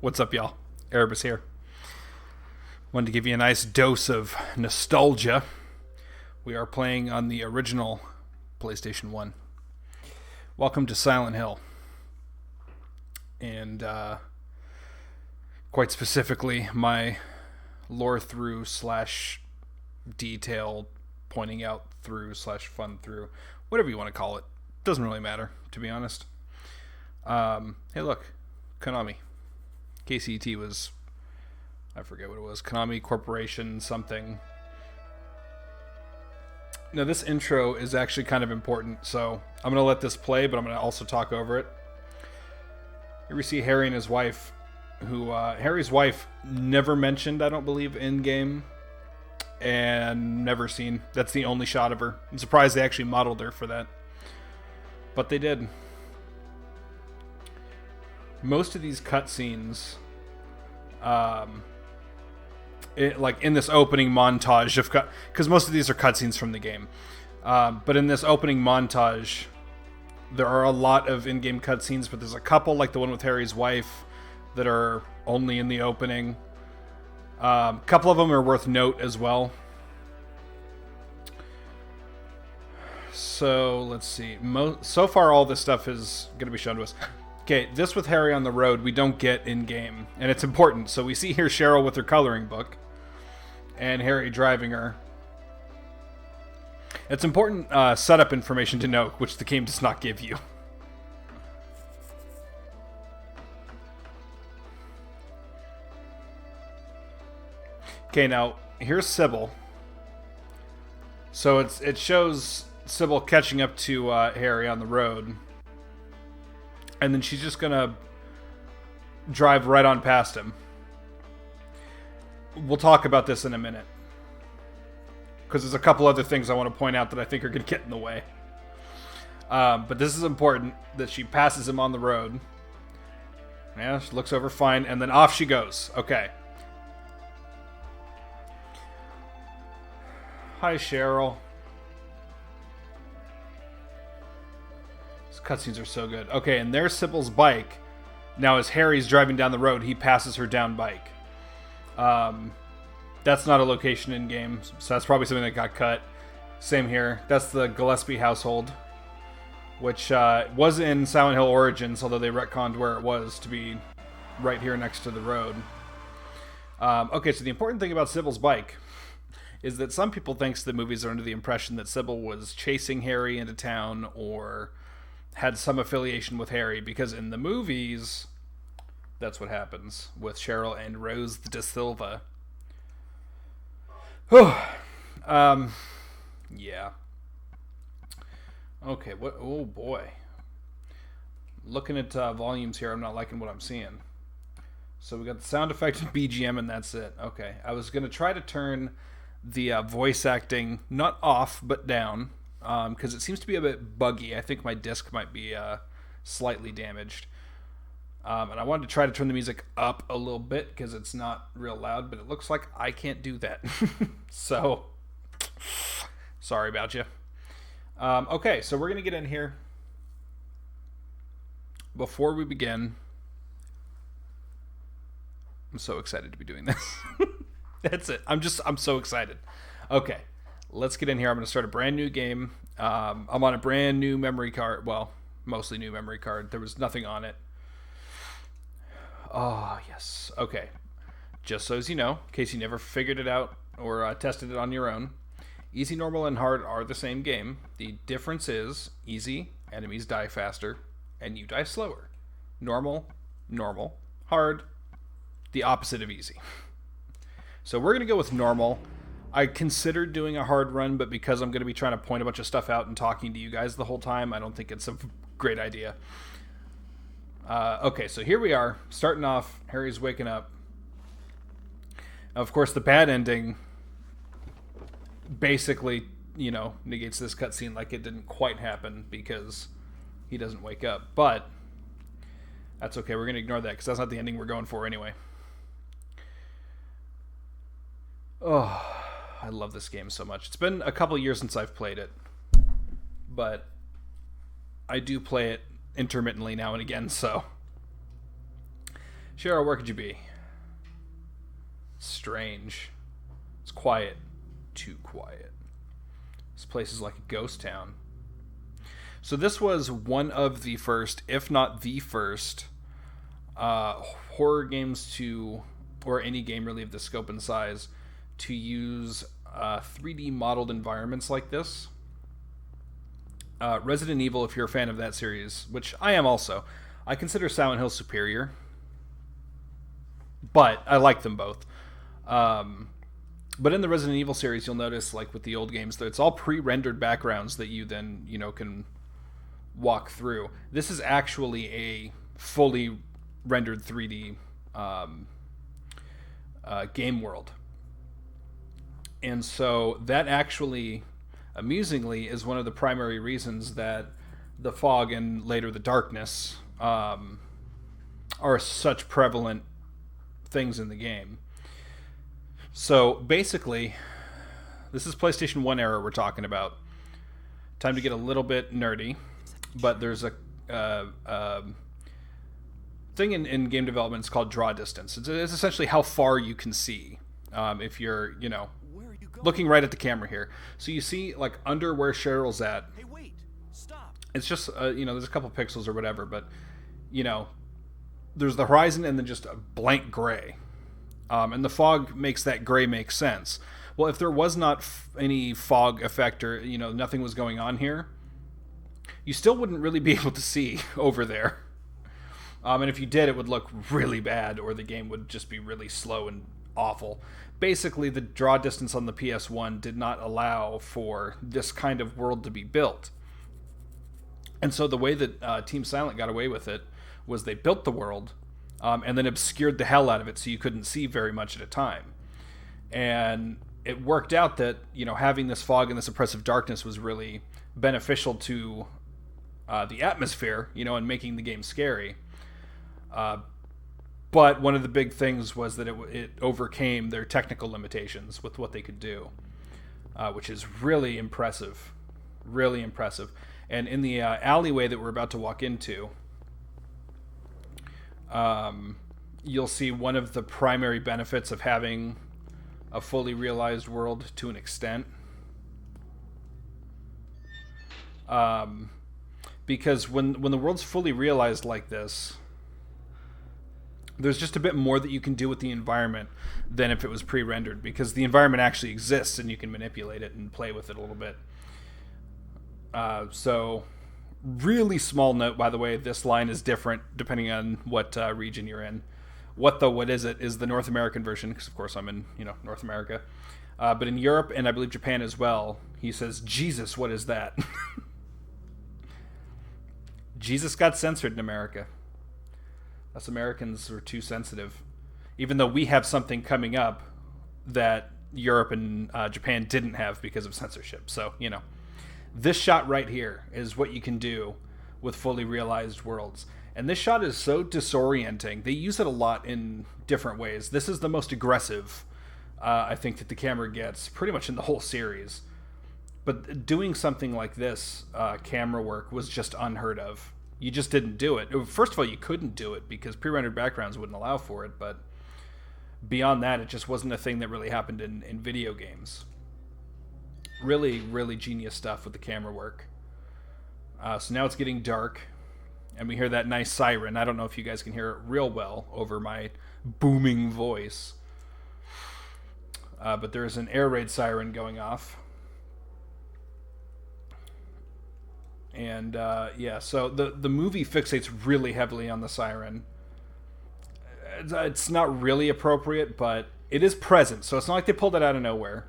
What's up, y'all? Erebus here. Wanted to give you a nice dose of nostalgia. We are playing on the original PlayStation 1. Welcome to Silent Hill. And, quite specifically, my lore through / detail pointing out through / fun through. Whatever you want to call it. Doesn't really matter, to be honest. Hey, look. Konami. KCT was, I forget what it was, Konami Corporation something. Now this intro is actually kind of important, so I'm going to let this play, but I'm going to also talk over it. Here we see Harry and his wife, who, Harry's wife never mentioned, I don't believe, in-game, and never seen. That's the only shot of her. I'm surprised they actually modeled her for that. But they did. Most of these cutscenes, like in this opening montage of because most of these are cutscenes from the game, but in this opening montage, there are a lot of in-game cutscenes. But there's a couple, like the one with Harry's wife, that are only in the opening. A couple of them are worth note as well. So let's see. So far, all this stuff is going to be shown to us. Okay, this with Harry on the road, we don't get in-game, and it's important. So we see here Cheryl with her coloring book, and Harry driving her. It's important setup information to know, which the game does not give you. Okay, now, here's Sybil. So it shows Sybil catching up to Harry on the road. And then she's just gonna drive right on past him. We'll talk about this in a minute, because there's a couple other things I want to point out that I think are gonna get in the way. But this is important, that she passes him on the road. Yeah, she looks over fine, and then off she goes. Okay. Hi, Cheryl. Cutscenes are so good. Okay, and there's Sybil's bike. Now, as Harry's driving down the road, he passes her down bike. That's not a location in game, so that's probably something that got cut. Same here. That's the Gillespie household, which was in Silent Hill Origins, although they retconned where it was to be right here next to the road. Okay, so the important thing about Sybil's bike is that some people think the movies are under the impression that Sybil was chasing Harry into town or had some affiliation with Harry, because in the movies, that's what happens with Cheryl and Rose da Silva. Yeah. Okay, what? Oh boy. Looking at volumes here, I'm not liking what I'm seeing. So we got the sound effect and BGM, and that's it. Okay, I was gonna try to turn the voice acting not off but down, because it seems to be a bit buggy. I think my disc might be slightly damaged. And I wanted to try to turn the music up a little bit because it's not real loud, but it looks like I can't do that. So, sorry about you. Okay, so we're going to get in here. Before we begin, I'm so excited to be doing this. That's it. I'm so excited. Okay. Let's get in here. I'm going to start a brand new game. I'm on a brand new memory card. Well, mostly new memory card. There was nothing on it. Oh, yes. Okay. Just so as you know, in case you never figured it out or tested it on your own, easy, normal, and hard are the same game. The difference is easy, enemies die faster, and you die slower. Normal, normal. Hard, the opposite of easy. So we're going to go with normal. I considered doing a hard run, but because I'm going to be trying to point a bunch of stuff out and talking to you guys the whole time, I don't think it's a great idea. Okay, so here we are, starting off. Harry's waking up. Of course, the bad ending basically, negates this cutscene like it didn't quite happen because he doesn't wake up. But that's okay. We're going to ignore that because that's not the ending we're going for anyway. Oh, I love this game so much. It's been a couple years since I've played it, but I do play it intermittently now and again, so Cheryl, where could you be? Strange. It's quiet. Too quiet. This place is like a ghost town. So this was one of the first, if not the first, horror games to, or any game really of the scope and size, to use 3D modeled environments like this. Resident Evil, if you're a fan of that series, which I am also, I consider Silent Hill superior, but I like them both. But in the Resident Evil series, you'll notice, like with the old games, that it's all pre-rendered backgrounds that you then, can walk through. This is actually a fully rendered 3D game world. And so that actually, amusingly, is one of the primary reasons that the fog and later the darkness are such prevalent things in the game. So basically, this is PlayStation 1 era we're talking about. Time to get a little bit nerdy, but there's a thing in game development. It's called draw distance. It's essentially how far you can see if you're, looking right at the camera here. So you see, like, under where Cheryl's at. Hey, wait! Stop! It's just, there's a couple pixels or whatever, but, there's the horizon and then just a blank gray. And the fog makes that gray make sense. Well, if there was not any fog effect or, nothing was going on here, you still wouldn't really be able to see over there. And if you did, it would look really bad, or the game would just be really slow and awful. Basically, the draw distance on the PS1 did not allow for this kind of world to be built. And so the way that Team Silent got away with it was they built the world and then obscured the hell out of it so you couldn't see very much at a time. And it worked out that, having this fog and this oppressive darkness was really beneficial to the atmosphere, and making the game scary. But one of the big things was that it overcame their technical limitations with what they could do, which is really impressive. Really impressive. And in the alleyway that we're about to walk into, you'll see one of the primary benefits of having a fully realized world to an extent. Because when the world's fully realized like this, there's just a bit more that you can do with the environment than if it was pre-rendered, because the environment actually exists and you can manipulate it and play with it a little bit. So, really small note, by the way, this line is different depending on what region you're in. What is it is the North American version, because of course I'm in North America. But in Europe and I believe Japan as well, he says, "Jesus, what is that?" Jesus got censored in America. Us Americans are too sensitive. Even though we have something coming up that Europe and Japan didn't have because of censorship. So, this shot right here is what you can do with fully realized worlds. And this shot is so disorienting. They use it a lot in different ways. This is the most aggressive, I think, that the camera gets pretty much in the whole series. But doing something like this camera work was just unheard of. You just didn't do it. First of all, you couldn't do it because pre-rendered backgrounds wouldn't allow for it, but beyond that, it just wasn't a thing that really happened in video games. Really, really genius stuff with the camera work. So now it's getting dark, and we hear that nice siren. I don't know if you guys can hear it real well over my booming voice. But there's an air raid siren going off. And, so the movie fixates really heavily on the siren. It's not really appropriate, but it is present, so it's not like they pulled it out of nowhere.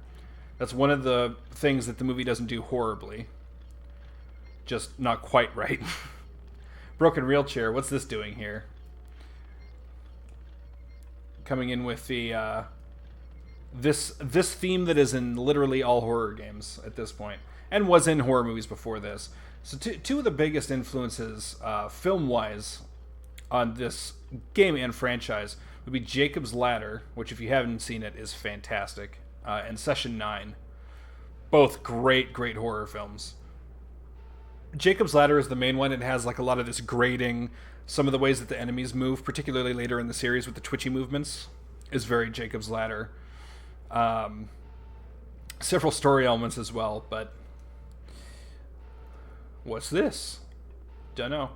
That's one of the things that the movie doesn't do horribly. Just not quite right. Broken wheelchair, what's this doing here? Coming in with the, this theme that is in literally all horror games at this point, and was in horror movies before this. So two of the biggest influences, film-wise, on this game and franchise would be Jacob's Ladder, which if you haven't seen it is fantastic, and Session 9. Both great horror films. Jacob's Ladder is the main one. It has like a lot of this grading. Some of the ways that the enemies move, particularly later in the series with the twitchy movements, is very Jacob's Ladder. Several story elements as well, but what's this? Don't know.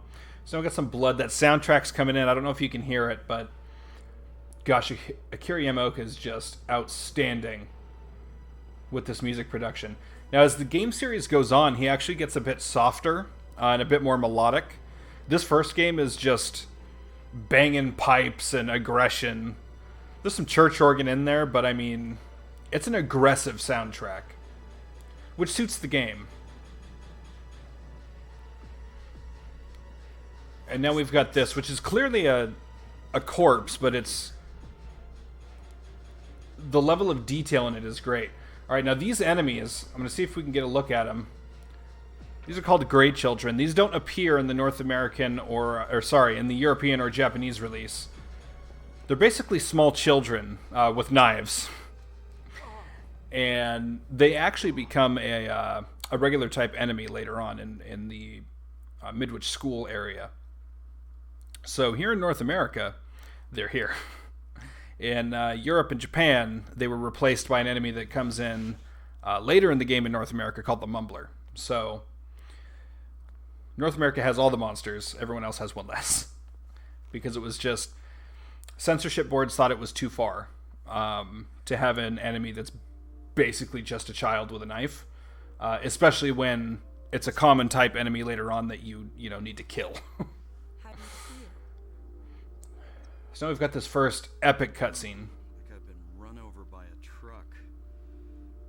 So I got some blood. That soundtrack's coming in. I don't know if you can hear it, but gosh, Akira Yamaoka is just outstanding with this music production. Now, as the game series goes on, he actually gets a bit softer and a bit more melodic. This first game is just banging pipes and aggression. There's some church organ in there, but I mean, it's an aggressive soundtrack, which suits the game. And now we've got this, which is clearly a corpse, but it's... the level of detail in it is great. Alright, now these enemies, I'm going to see if we can get a look at them. These are called Grey Children. These don't appear in the North American in the European or Japanese release. They're basically small children with knives. And they actually become a regular type enemy later on in the Midwich School area. So here in North America, they're here. In Europe and Japan, they were replaced by an enemy that comes in later in the game in North America called the Mumbler. So North America has all the monsters. Everyone else has one less. Because it was just... censorship boards thought it was too far to have an enemy that's basically just a child with a knife. Especially when it's a common type enemy later on that you need to kill. So now we've got this first epic cutscene. Like I've been run over by a truck.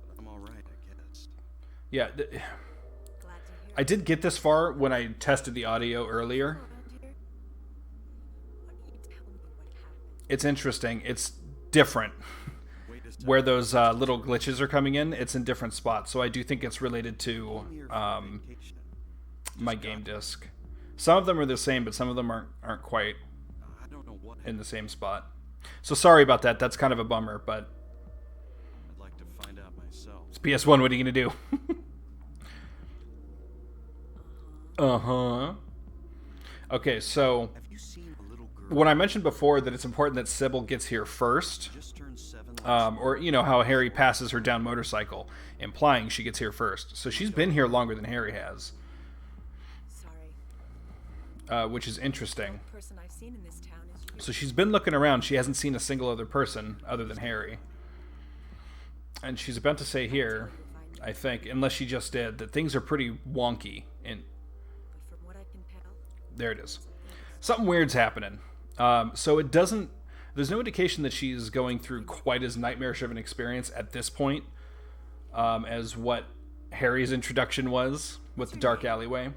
But I'm alright, I guess. Yeah, I did get this far when I tested the audio earlier. It's interesting. It's different. Where those little glitches are coming in, it's in different spots. So I do think it's related to my game disc. Some of them are the same, but some of them aren't quite in the same spot. So sorry about that. That's kind of a bummer, but I'd like to find out myself. it's PS1. What are you going to do? Uh-huh. Okay, so Have you seen a little girl? when I mentioned before that it's important that Sybil gets here first, Just turned 7 or how Harry passes her down motorcycle, implying she gets here first. So she's been here longer than Harry has. Sorry. Which is interesting. The person I've seen in this town is you. So she's been looking around. She hasn't seen a single other person other than Harry. And she's about to say here, I think, unless she just did, that things are pretty wonky. And But from what I can tell, there it is. Something weird's happening. So it doesn't... there's no indication that she's going through quite as nightmarish of an experience at this point as what Harry's introduction was with the dark alleyway.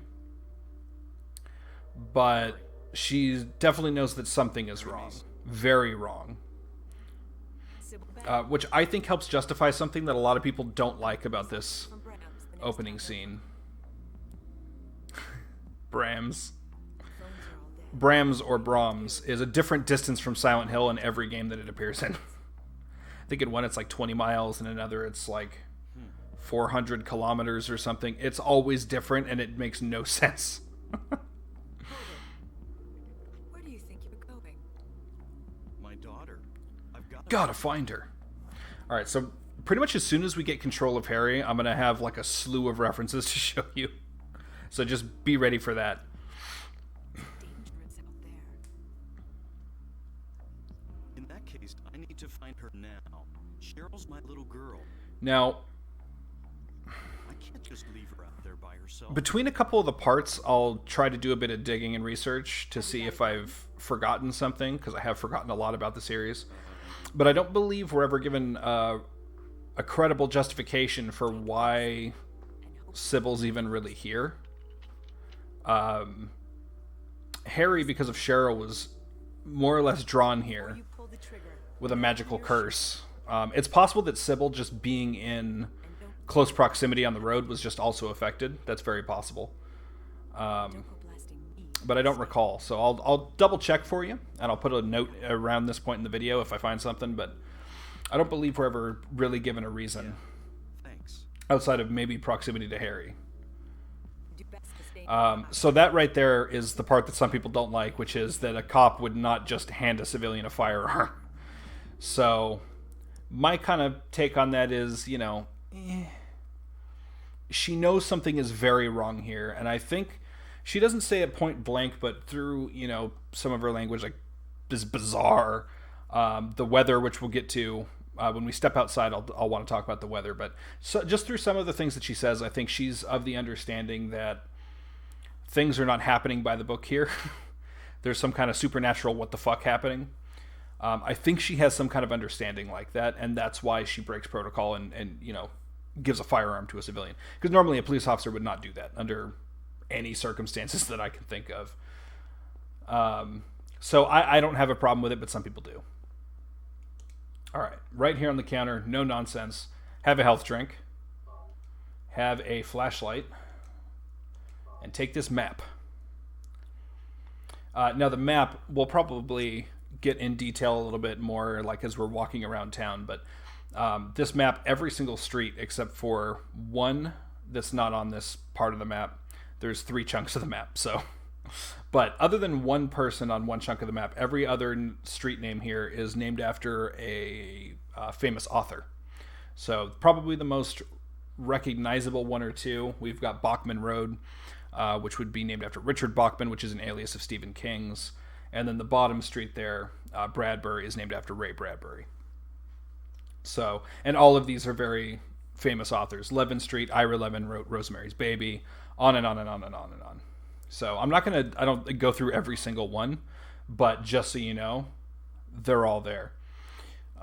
But she definitely knows that something is wrong. Very wrong. Sybil Beck Which I think helps justify something that a lot of people don't like about this from Brams, the next opening town scene. Brams. over. Phones are all dead. Brams or Brahms is a different distance from Silent Hill in every game that it appears in. I think in one it's like 20 miles, and another it's like 400 kilometers or something. It's always different, and it makes no sense. Where do you think you're going? My daughter. I've got Gotta find her. Alright, so pretty much as soon as we get control of Harry, I'm gonna have like a slew of references to show you. So just be ready for that. Dangerous out there. In that case, I need to find her now. Cheryl's my little girl. Now, I can't just leave her out there by herself. between a couple of the parts, I'll try to do a bit of digging and research to see if I've forgotten something, because I have forgotten a lot about the series. But I don't believe we're ever given a credible justification for why Sybil's even really here. Harry, because of Cheryl, was more or less drawn here You pull the trigger with a magical curse. It's possible that Sybil just being in and don't close proximity on the road was just also affected. That's very possible. go blasting me. But I don't recall. So I'll double check for you, and I'll put a note around this point in the video if I find something, but I don't believe we're ever really given a reason Thanks. outside of maybe proximity to Harry. Do best to stay So that right there is the part that some people don't like, which is that a cop would not just hand a civilian a firearm. So my kind of take on that is, she knows something is very wrong here, and I think she doesn't say it point blank, but through, some of her language, like, is bizarre. The weather, which we'll get to when we step outside, I'll want to talk about the weather. But so, just through some of the things that she says, I think she's of the understanding that things are not happening by the book here. There's some kind of supernatural what the fuck happening. I think she has some kind of understanding like that, and that's why she breaks protocol and gives a firearm to a civilian. Because normally a police officer would not do that under any circumstances that I can think of. So I don't have a problem with it, but some people do. All right, right here on the counter, no nonsense. Have a health drink. Have a flashlight. And take this map. Now the map, we'll probably get in detail a little bit more like as we're walking around town, but this map, every single street except for one that's not on this part of the map, there's 3 chunks of the map, so... But other than one person on one chunk of the map, every other street name here is named after a famous author. So probably the most recognizable one or two, we've got Bachman Road, which would be named after Richard Bachman, which is an alias of Stephen King's. And then the bottom street there, Bradbury, is named after Ray Bradbury. So, and all of these are very famous authors. Levin Street, Ira Levin wrote Rosemary's Baby, on and on and on and on and on. So I don't go through every single one, but just so you know, they're all there.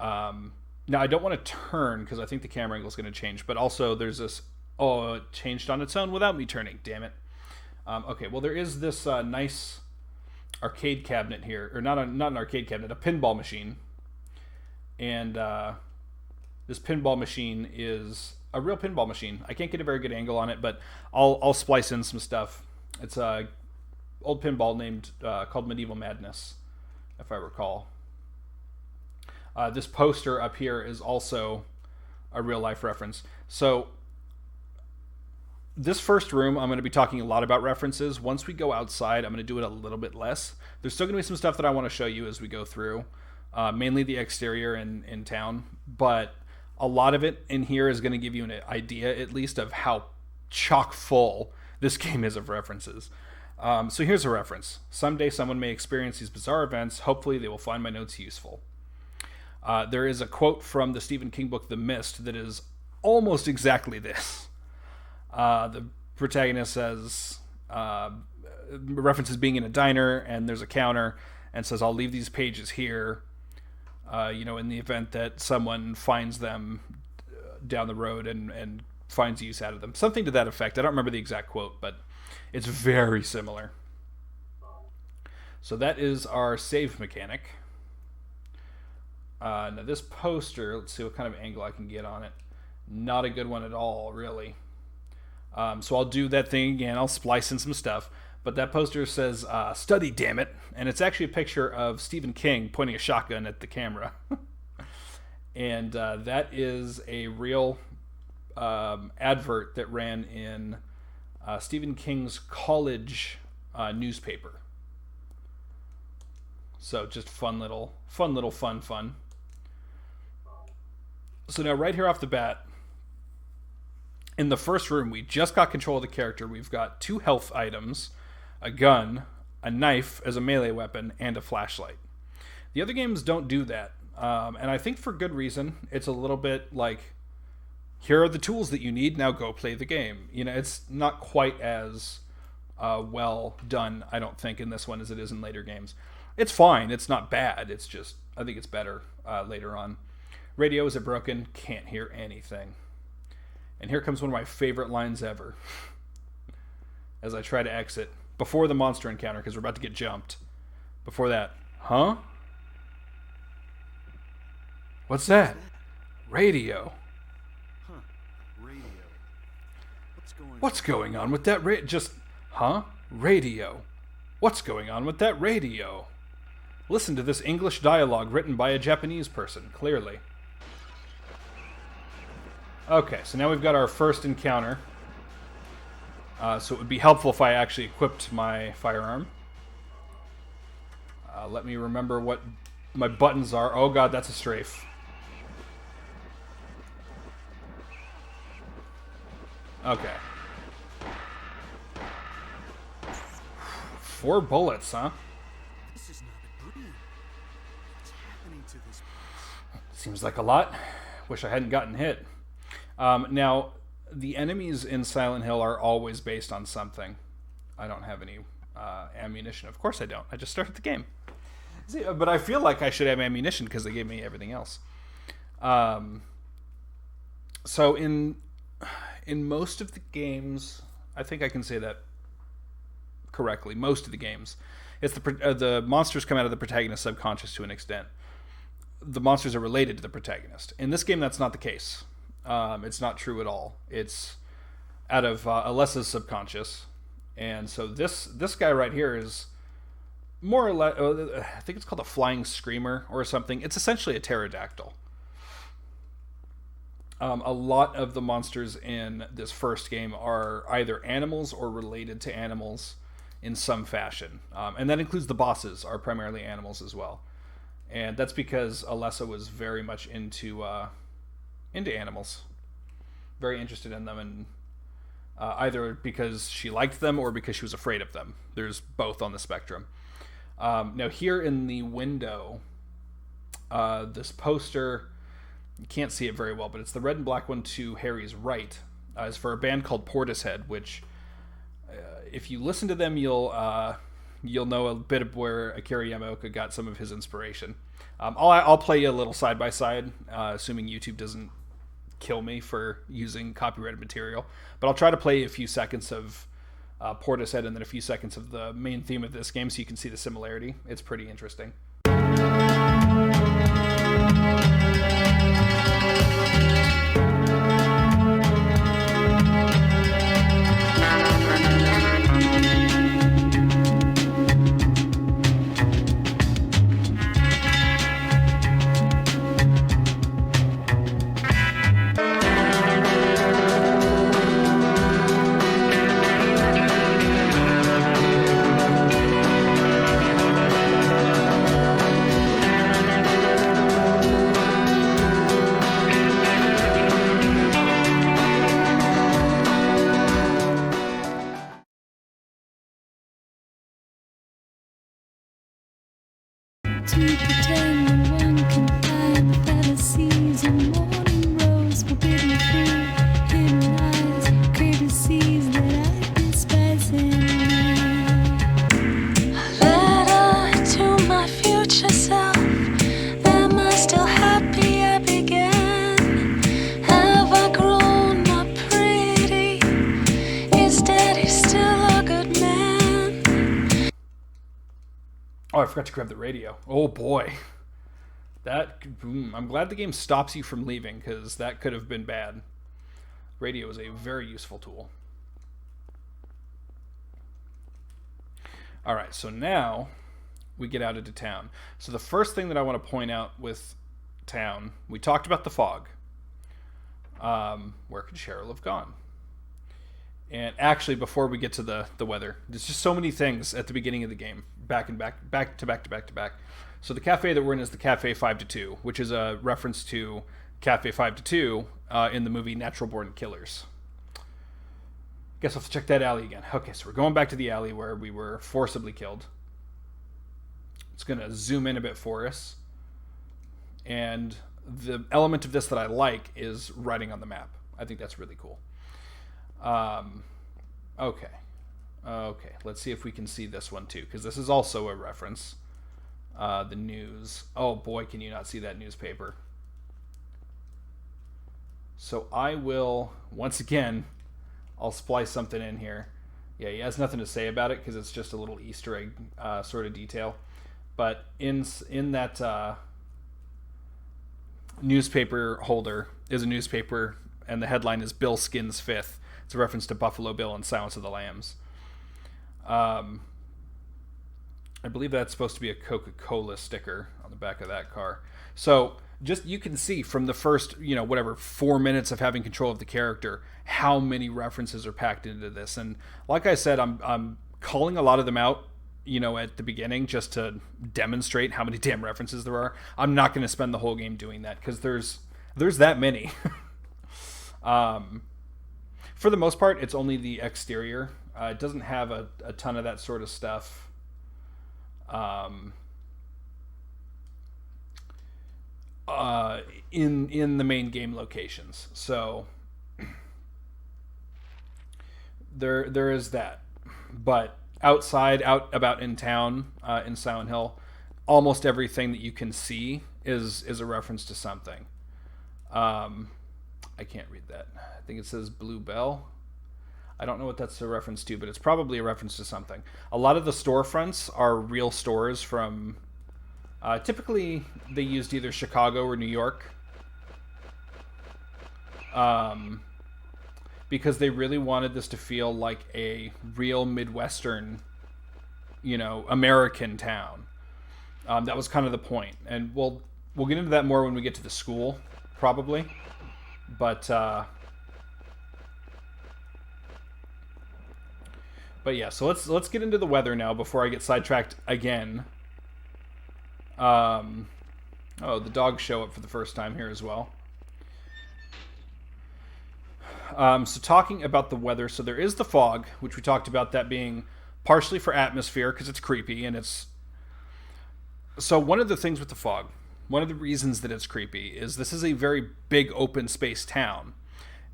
Now I don't want to turn because I think the camera angle is going to change, but also there's this, it changed on its own without me turning, damn it. Okay, well there is this nice arcade cabinet here, or not an arcade cabinet, a pinball machine. And this pinball machine is a real pinball machine. I can't get a very good angle on it, but I'll splice in some stuff. It's a old pinball called Medieval Madness, if I recall. This poster up here is also a real life reference. So this first room, I'm going to be talking a lot about references. Once we go outside, I'm going to do it a little bit less. There's still going to be some stuff that I want to show you as we go through, mainly the exterior in town. But a lot of it in here is going to give you an idea, at least, of how chock full this game is of references. So here's a reference. Someday someone may experience these bizarre events. Hopefully they will find my notes useful. There is a quote from the Stephen King book, The Mist, that is almost exactly this. The protagonist says, references being in a diner, and there's a counter, and says, I'll leave these pages here, in the event that someone finds them down the road and finds use out of them. Something to that effect. I don't remember the exact quote, but it's very similar. So that is our save mechanic. Now this poster, let's see what kind of angle I can get on it. Not a good one at all, really. So I'll do that thing again. I'll splice in some stuff. But that poster says, study, damn it. And it's actually a picture of Stephen King pointing a shotgun at the camera. And that is a real advert that ran in Stephen King's college newspaper. So just fun. So now right here off the bat, in the first room, we just got control of the character. We've got 2 health items, a gun, a knife as a melee weapon, and a flashlight. The other games don't do that. And I think for good reason. It's a little bit like, here are the tools that you need, now go play the game. It's not quite as well done, I don't think, in this one as it is in later games. It's fine. It's not bad. It's just, I think it's better later on. Radio, is it broken? Can't hear anything. And here comes one of my favorite lines ever. As I try to exit. Before the monster encounter, because we're about to get jumped. Before that. Huh? What's that? Radio. Huh. Radio. What's going on with that radio? What's going on with that radio? Listen to this English dialogue written by a Japanese person, clearly. Okay, so now we've got our first encounter. So it would be helpful if I actually equipped my firearm. Let me remember what my buttons are. Oh god, that's a strafe. Okay. 4 bullets, huh? This is not a dream. What's happening to this place? Seems like a lot. Wish I hadn't gotten hit. Now, the enemies in Silent Hill are always based on something. I don't have any ammunition. Of course I don't. I just started the game. See, but I feel like I should have ammunition because they gave me everything else. So in most of the games, I think I can say that correctly. Most of the games, it's the monsters come out of the protagonist's subconscious to an extent. The monsters are related to the protagonist. In this game, that's not the case. It's not true at all. It's out of Alessa's subconscious, and so this guy right here is more or less. I think it's called a flying screamer or something. It's essentially a pterodactyl. A lot of the monsters in this first game are either animals or related to animals in some fashion, and that includes the bosses are primarily animals as well. And that's because Alessa was very much into animals, very interested in them, and either because she liked them or because she was afraid of them. There's both on the spectrum. Now here in the window, this poster, you can't see it very well, but it's the red and black one to Harry's right. Is for a band called Portishead, which if you listen to them, you'll know a bit of where Akira Yamaoka got some of his inspiration. I'll play you a little side by side, assuming YouTube doesn't kill me for using copyrighted material. But I'll try to play a few seconds of Portishead and then a few seconds of the main theme of this game so you can see the similarity. It's pretty interesting. To pretend when one can find fallacies and morning rose, forbidden fruit, hidden eyes, courtesies that I despise in me. A letter to my future self. Am I still happy I began? Have I grown up pretty? Is Daddy still a good man? Oh, I forgot to grab the radio. Oh boy. I'm glad the game stops you from leaving, because that could have been bad. Radio is a very useful tool. Alright, so now we get out into town. So the first thing that I want to point out with town, we talked about the fog. Where could Cheryl have gone? And actually, before we get to the weather, there's just so many things at the beginning of the game, back to back. So the cafe that we're in is the Cafe 5 to 2, which is a reference to Cafe 5 to 2 in the movie Natural Born Killers. Guess I'll have to check that alley again. Okay, so we're going back to the alley where we were forcibly killed. It's going to zoom in a bit for us. And the element of this that I like is writing on the map. I think that's really cool. Okay, let's see if we can see this one too, because this is also a reference. The news. Oh boy, can you not see that newspaper. So I will, once again, I'll splice something in here. Yeah, he has nothing to say about it because it's just a little Easter egg sort of detail. But in that newspaper holder is a newspaper, and the headline is Bill Skins 5th. It's a reference to Buffalo Bill and Silence of the Lambs. I believe that's supposed to be a Coca-Cola sticker on the back of that car. So just you can see from the first, whatever 4 minutes of having control of the character, how many references are packed into this. And like I said, I'm calling a lot of them out, at the beginning, just to demonstrate how many damn references there are. I'm not going to spend the whole game doing that, because there's that many. For the most part, it's only the exterior. It doesn't have a ton of that sort of stuff. In the main game locations. So there is that. But out about in town, in Silent Hill, almost everything that you can see is a reference to something. I can't read that. I think it says Blue Bell. I don't know what that's a reference to, but it's probably a reference to something. A lot of the storefronts are real stores from... typically, they used either Chicago or New York. Because they really wanted this to feel like a real Midwestern, American town. That was kind of the point. And we'll get into that more when we get to the school, probably. But yeah, so let's get into the weather now before I get sidetracked again. The dogs show up for the first time here as well. So talking about the weather, so there is the fog, which we talked about that being partially for atmosphere because it's creepy, and it's... So one of the things with the fog, one of the reasons that it's creepy is this is a very big open space town,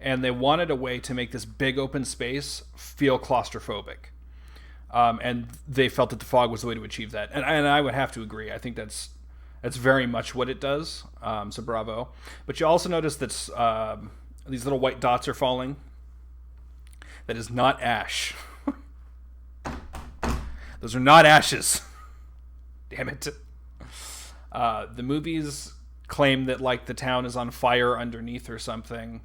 and they wanted a way to make this big open space feel claustrophobic. And they felt that the fog was the way to achieve that. And I would have to agree. I think that's very much what it does. So bravo. But you also notice that these little white dots are falling. That is not ash. Those are not ashes. Damn it. The movies claim that the town is on fire underneath or something.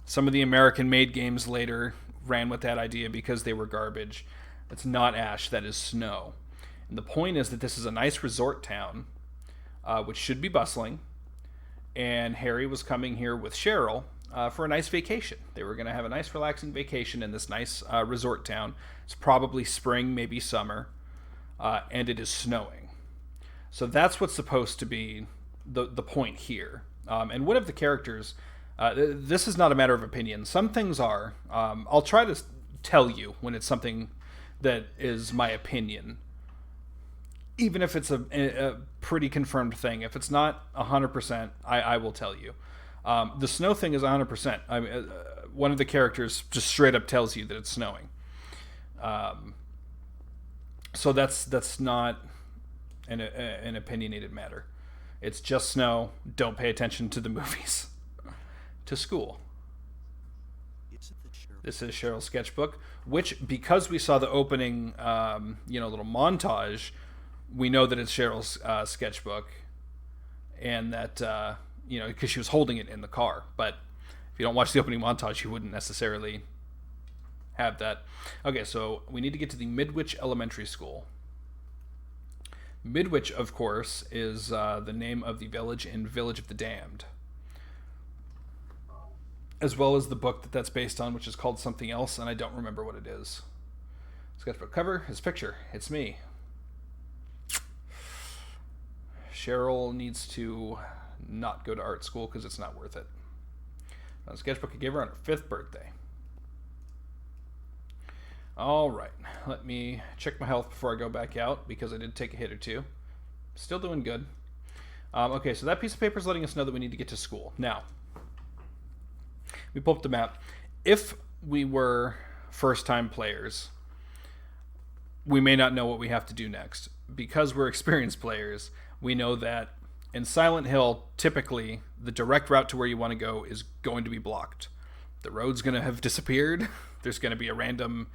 Some of the American-made games later ran with that idea because they were garbage. It's not ash, that is snow. And the point is that this is a nice resort town, which should be bustling. And Harry was coming here with Cheryl for a nice vacation. They were going to have a nice, relaxing vacation in this nice resort town. It's probably spring, maybe summer, and it is snowing. So that's what's supposed to be the point here. And one of the characters... this is not a matter of opinion. Some things are. I'll try to tell you when it's something that is my opinion, even if it's a pretty confirmed thing. If it's not 100%, I will tell you. The snow thing is 100%. I mean, one of the characters just straight up tells you that it's snowing. So that's not an opinionated matter. It's just snow. Don't pay attention to the movies. To school. This is Cheryl's sketchbook, which, because we saw the opening, little montage, we know that it's Cheryl's sketchbook, and that, because she was holding it in the car. But if you don't watch the opening montage, you wouldn't necessarily have that. Okay, so we need to get to the Midwich Elementary School. Midwich, of course, is the name of the village in Village of the Damned, as well as the book that's based on, which is called something else, and I don't remember what it is. Sketchbook cover, his picture. It's me. Cheryl needs to not go to art school because it's not worth it. The sketchbook I gave her on her 5th birthday. All right, let me check my health before I go back out, because I did take a hit or two. Still doing good. Okay, so that piece of paper is letting us know that we need to get to school. Now, we pulled up the map. If we were first-time players, we may not know what we have to do next. Because we're experienced players, we know that in Silent Hill, typically, the direct route to where you want to go is going to be blocked. The road's going to have disappeared. There's going to be a random,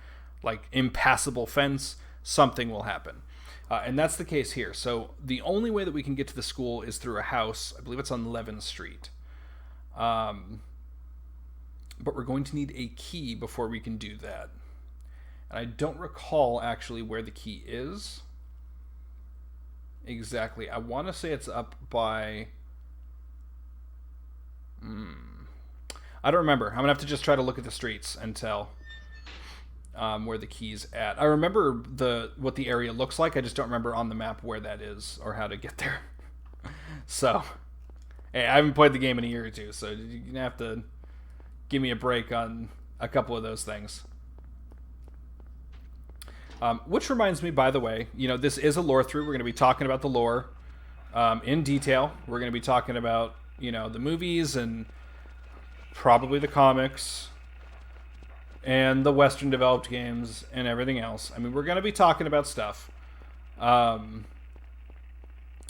impassable fence. Something will happen. And that's the case here. So the only way that we can get to the school is through a house. I believe it's on 11th Street. But we're going to need a key before we can do that. And I don't recall actually where the key is. Exactly. I want to say it's up by I don't remember. I'm going to have to just try to look at the streets and tell where the key's at. I remember what the area looks like. I just don't remember on the map where that is or how to get there. So, hey, I haven't played the game in a year or two, so you're going to have to give me a break on a couple of those things. Which reminds me, by the way, this is a lore through. We're going to be talking about the lore in detail. We're going to be talking about, the movies and probably the comics and the Western developed games and everything else. I mean, we're going to be talking about stuff.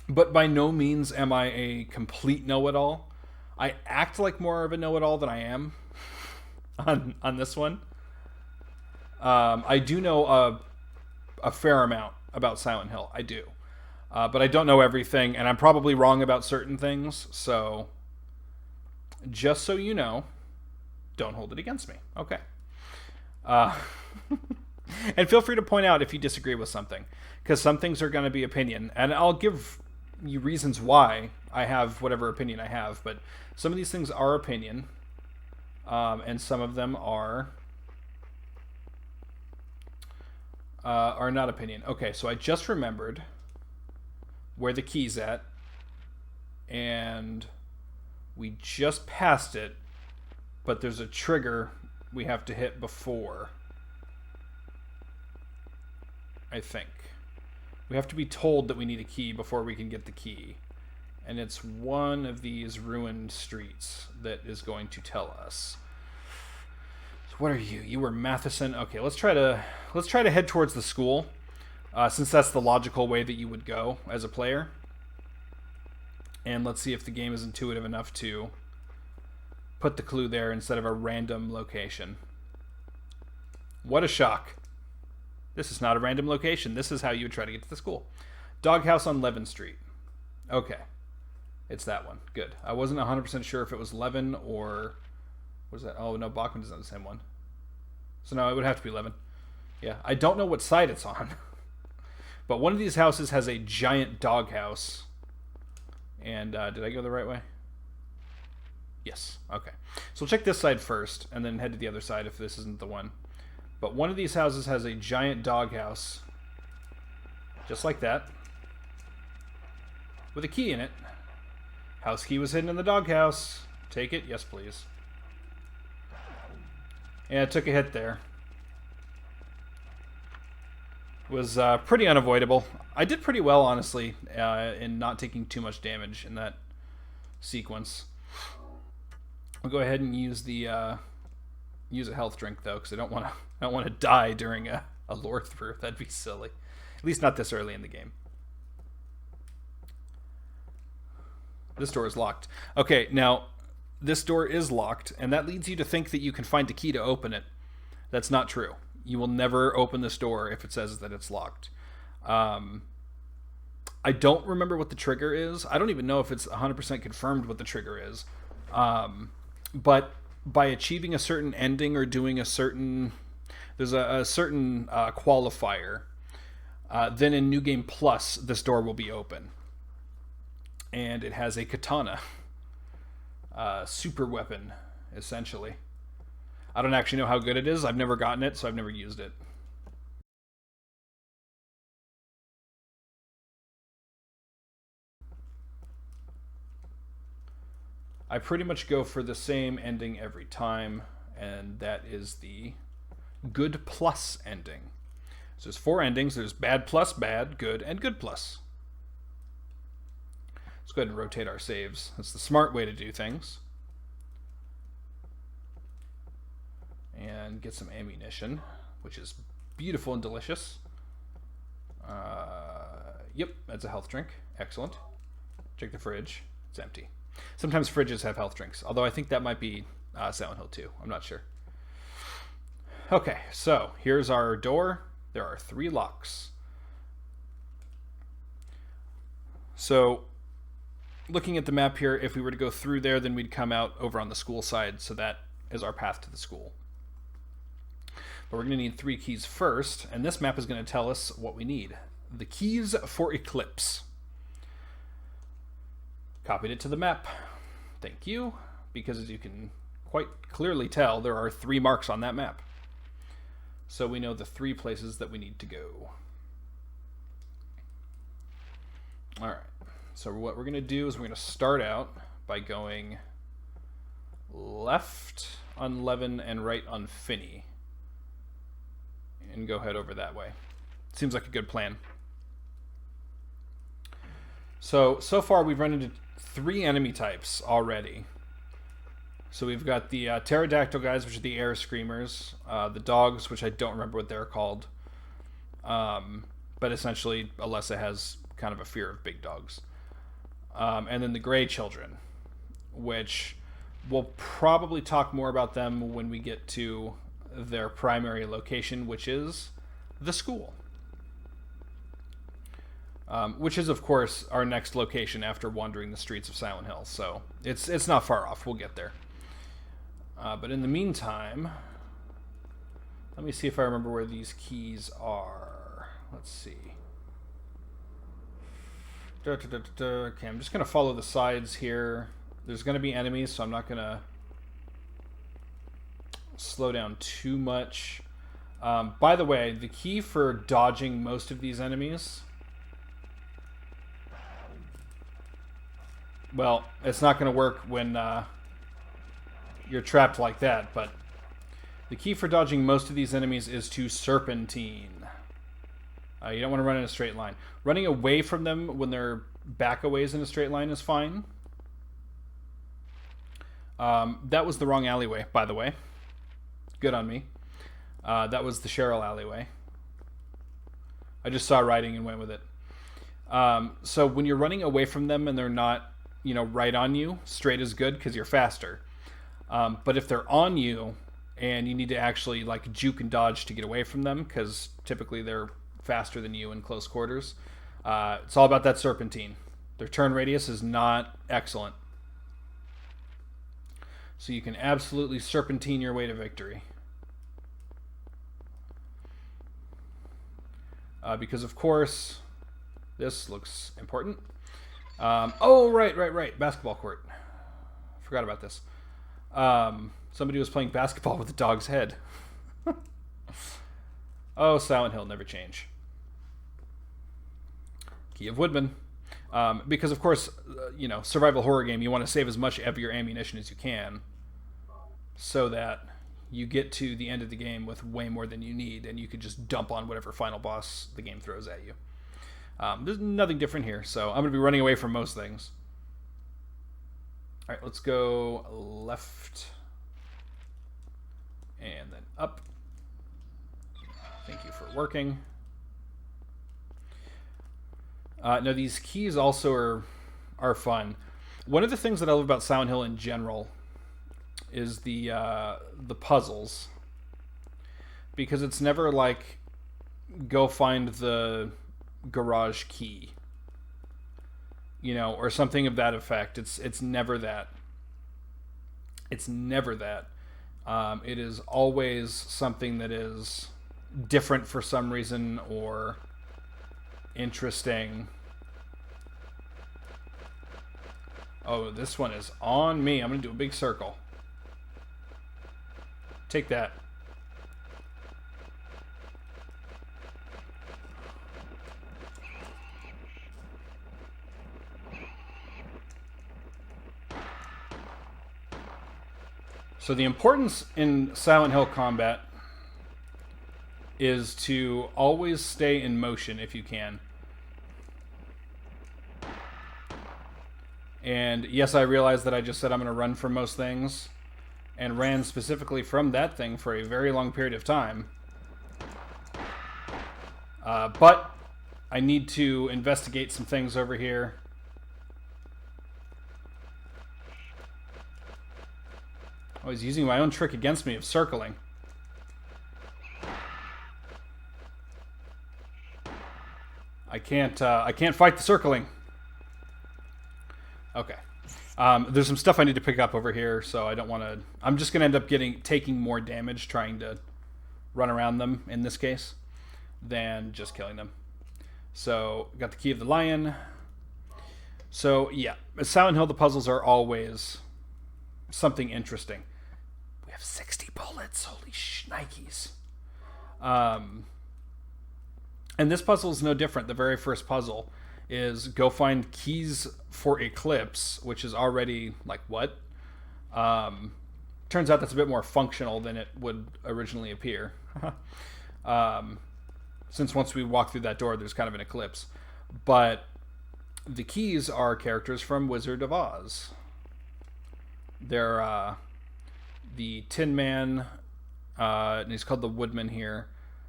But by no means am I a complete know-it-all. I act like more of a know-it-all than I am on this one. I do know a fair amount about Silent Hill. I do. But I don't know everything, and I'm probably wrong about certain things, so just so you know, don't hold it against me. Okay. And feel free to point out if you disagree with something, because some things are going to be opinion, and I'll give you reasons why I have whatever opinion I have, but some of these things are opinion, and some of them are not opinion. Okay, so I just remembered where the key's at, and we just passed it, but there's a trigger we have to hit before, I think. We have to be told that we need a key before we can get the key, and it's one of these ruined streets that is going to tell us. So what are you? You were Matheson. Okay, let's try to head towards the school, since that's the logical way that you would go as a player. And let's see if the game is intuitive enough to put the clue there instead of a random location. What a shock. This is not a random location. This is how you would try to get to the school. Doghouse on Levin Street. Okay. It's that one. Good. I wasn't 100% sure if it was Levin or... What is that? Oh, no, Bachman is not the same one. So no, it would have to be Levin. Yeah. I don't know what side it's on. But one of these houses has a giant doghouse. And did I go the right way? Yes. Okay. So we'll check this side first, and then head to the other side if this isn't the one. But one of these houses has a giant doghouse. Just like that. With a key in it. House key was hidden in the doghouse. Take it? Yes, please. Yeah, it took a hit there. Was pretty unavoidable. I did pretty well, honestly, in not taking too much damage in that sequence. I'll go ahead and use the use a health drink though, because I don't want to die during a lore through. That'd be silly. At least not this early in the game. This door is locked. Okay, now this door is locked, and that leads you to think that you can find a key to open it. That's not true. You will never open this door if it says that it's locked. I don't remember what the trigger is. I don't even know if it's 100% confirmed what the trigger is. But by achieving a certain ending or doing a certain... There's a certain qualifier. Then in New Game Plus, this door will be open. And it has a katana. Super weapon, essentially. I don't actually know how good it is. I've never gotten it, so I've never used it. I pretty much go for the same ending every time, and that is the good plus ending. So there's 4 endings. There's bad plus bad, good, and good plus. Let's go ahead and rotate our saves. That's the smart way to do things. And get some ammunition, which is beautiful and delicious. Yep, that's a health drink. Excellent. Check the fridge. It's empty. Sometimes fridges have health drinks, although I think that might be Silent Hill 2. I'm not sure. Okay, so here's our door. There are 3 locks. So, looking at the map here, if we were to go through there, then we'd come out over on the school side, so that is our path to the school. But we're going to need 3 keys first, and this map is going to tell us what we need. The keys for Eclipse. Copied it to the map. Thank you. because as you can quite clearly tell, there are 3 marks on that map. So we know the 3 places that we need to go. Alright, so what we're going to do is we're going to start out by going left on Levin and right on Finney. And go head over that way. Seems like a good plan. So far we've run into 3 enemy types already. So we've got the pterodactyl guys, which are the air screamers. The dogs, which I don't remember what they're called. But essentially, Alessa has kind of a fear of big dogs. And then the gray children, which we'll probably talk more about them when we get to their primary location, which is the school. Which is, of course, our next location after wandering the streets of Silent Hill. So it's not far off. We'll get there. But in the meantime, let me see if I remember where these keys are. Let's see. Okay, I'm just going to follow the sides here. There's going to be enemies, so I'm not going to slow down too much. By the way, the key for dodging most of these enemies... Well, it's not going to work when you're trapped like that, but the key for dodging most of these enemies is to serpentine. You don't want to run in a straight line. Running away from them when they're back-a-ways in a straight line is fine. That was the wrong alleyway, by the way. Good on me. That was the Cheryl alleyway. I just saw writing and went with it. So when you're running away from them and they're not, right on you, straight is good because you're faster. But if they're on you and you need to actually juke and dodge to get away from them, because typically they're faster than you in close quarters, it's all about that serpentine. Their turn radius is not excellent. So you can absolutely serpentine your way to victory. Because, of course, this looks important. Oh, right. Basketball court. Forgot about this. Somebody was playing basketball with a dog's head. Oh, Silent Hill, never change. Key of Woodman. Because, of course, survival horror game, you want to save as much of your ammunition as you can so that you get to the end of the game with way more than you need, and you could just dump on whatever final boss the game throws at you. There's nothing different here, so I'm going to be running away from most things. All right, let's go left and then up. Thank you for working. Now, these keys also are fun. One of the things that I love about Silent Hill in general is the puzzles, because it's never like go find the garage key, or something of that effect. It's never that. It's never that. It is always something that is different for some reason or interesting. Oh, this one is on me. I'm going to do a big circle. Take that. So the importance in Silent Hill combat is to always stay in motion if you can. And yes, I realize that I just said I'm going to run from most things, and ran specifically from that thing for a very long period of time. But I need to investigate some things over here. I was using my own trick against me of circling. I can't fight the circling. Okay. There's some stuff I need to pick up over here, so I don't want to... I'm just going to end up taking more damage trying to run around them, in this case, than just killing them. So, got the Key of the Lion. So, yeah. At Silent Hill, the puzzles are always something interesting. We have 60 bullets. Holy shnikes. And this puzzle is no different. The very first puzzle is go find keys for Eclipse, which is already like what? Turns out that's a bit more functional than it would originally appear. Since once we walk through that door, there's kind of an eclipse. But the keys are characters from Wizard of Oz. They're the Tin Man, and he's called the Woodman here.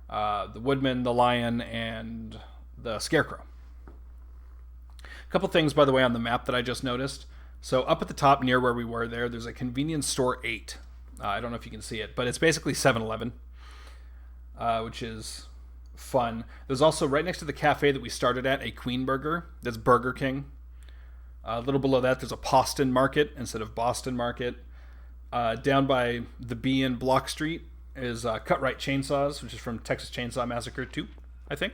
The Woodman, the Lion, and the Scarecrow. A couple things, by the way, on the map that I just noticed. So up at the top near where we were there's a convenience store 8. I don't know if you can see it, but it's basically 7-Eleven, which is fun. There's also, right next to the cafe that we started at, a Queen Burger. That's Burger King. A little below that, there's a Poston Market instead of Boston Market. Down by the B in Block Street is Cut Right Chainsaws, which is from Texas Chainsaw Massacre 2, I think.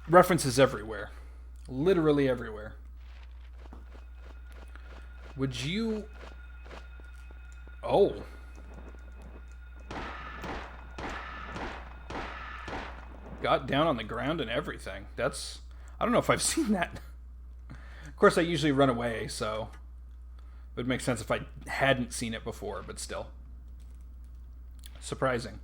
References everywhere. Literally everywhere. Would you... Oh. Got down on the ground and everything. That's... I don't know if I've seen that. Of course, I usually run away, so... It would make sense if I hadn't seen it before, but still. Surprising.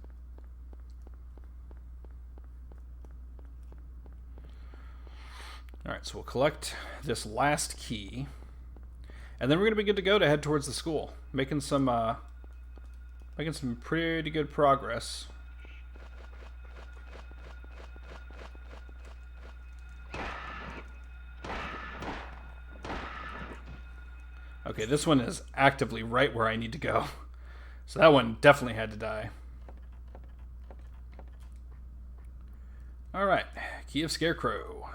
Alright, so we'll collect this last key. And then we're going to be good to go to head towards the school. Making some pretty good progress. Okay, this one is actively right where I need to go. So that one definitely had to die. Alright, Key of Scarecrow.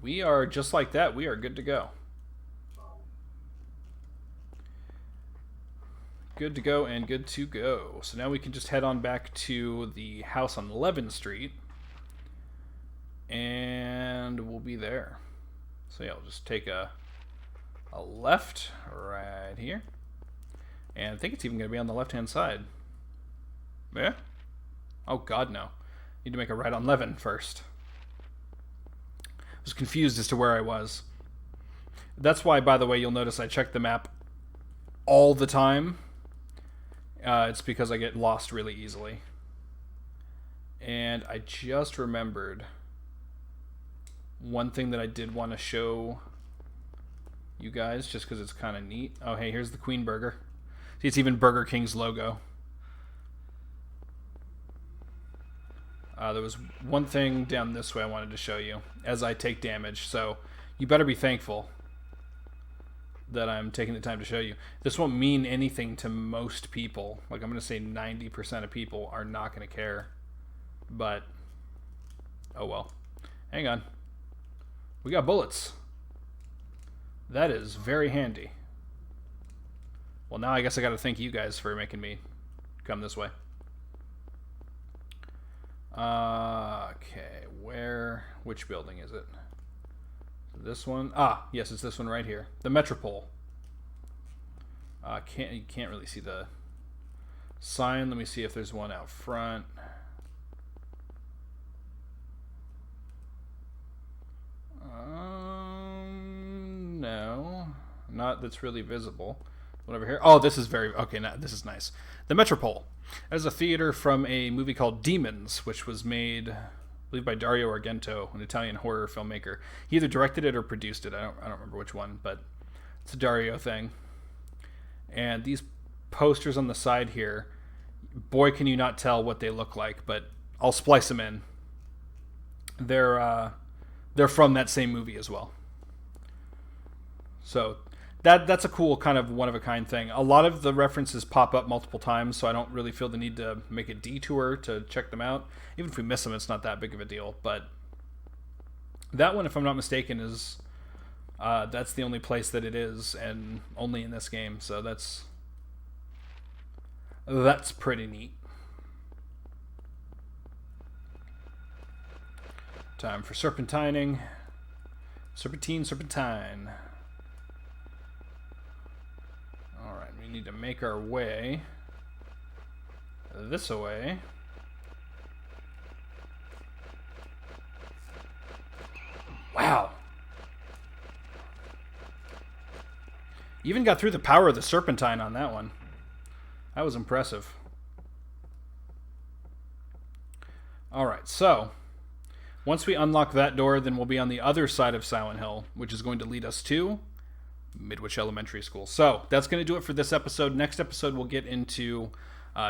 We are, just like that, we are good to go. Good to go and good to go. So now we can just head on back to the house on 11th Street. And we'll be there. So yeah, we'll just take a left right here. And I think it's even going to be on the left-hand side. Yeah? Oh, God, no. Need to make a right on 11 first. I was confused as to where I was. That's why, by the way, you'll notice I check the map all the time. It's because I get lost really easily. And I just remembered one thing that I did want to show you guys, just because it's kind of neat. Oh, hey, here's the Queen Burger. See, it's even Burger King's logo. There was one thing down this way I wanted to show you as I take damage, so you better be thankful that I'm taking the time to show you. This won't mean anything to most people. Like, I'm going to say 90% of people are not going to care. But, oh well. Hang on. We got bullets. That is very handy. Well, now I guess I got to thank you guys for making me come this way. Okay, which building is it? This one? Ah, yes, it's this one right here. The Metropole. You can't really see the sign. Let me see if there's one out front. No, not that's really visible. One over here. Oh, this is very okay. Now this is nice. The Metropole. That is a theater from a movie called Demons, which was made, I believe, by Dario Argento, an Italian horror filmmaker. He either directed it or produced it. I don't remember which one, but it's a Dario thing. And these posters on the side here, boy, can you not tell what they look like, but I'll splice them in. They're from that same movie as well. So that's a cool kind of one-of-a-kind thing. A lot of the references pop up multiple times, so I don't really feel the need to make a detour to check them out. Even if we miss them, it's not that big of a deal. But that one, if I'm not mistaken, is that's the only place that it is, and only in this game. So that's pretty neat. Time for serpentining. Serpentine. need to make our way this way. Wow. Even got through the power of the serpentine on that one. That was impressive. Alright, so once we unlock that door, then we'll be on the other side of Silent Hill, which is going to lead us to Midwich Elementary School. So that's going to do it for this episode. Next episode, we'll get into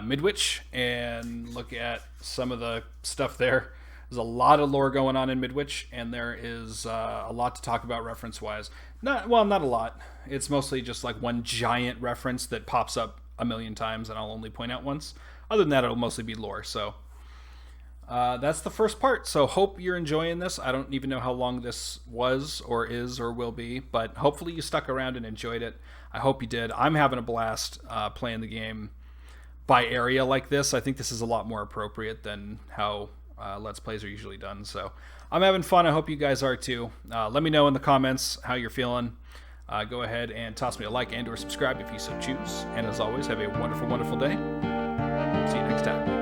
Midwich and look at some of the stuff there. There's a lot of lore going on in Midwich, and there is a lot to talk about reference-wise. Not a lot. It's mostly just like one giant reference that pops up a million times, and I'll only point out once. Other than that, it'll mostly be lore. So that's the first part. So hope you're enjoying this. I don't even know how long this was or is or will be, but hopefully you stuck around and enjoyed it. I hope you did. I'm having a blast playing the game by area like this. I think this is a lot more appropriate than how Let's Plays are usually done. So I'm having fun. I hope you guys are too. Let me know in the comments how you're feeling. Go ahead and toss me a like and or subscribe if you so choose. And as always, have a wonderful, wonderful day. See you next time.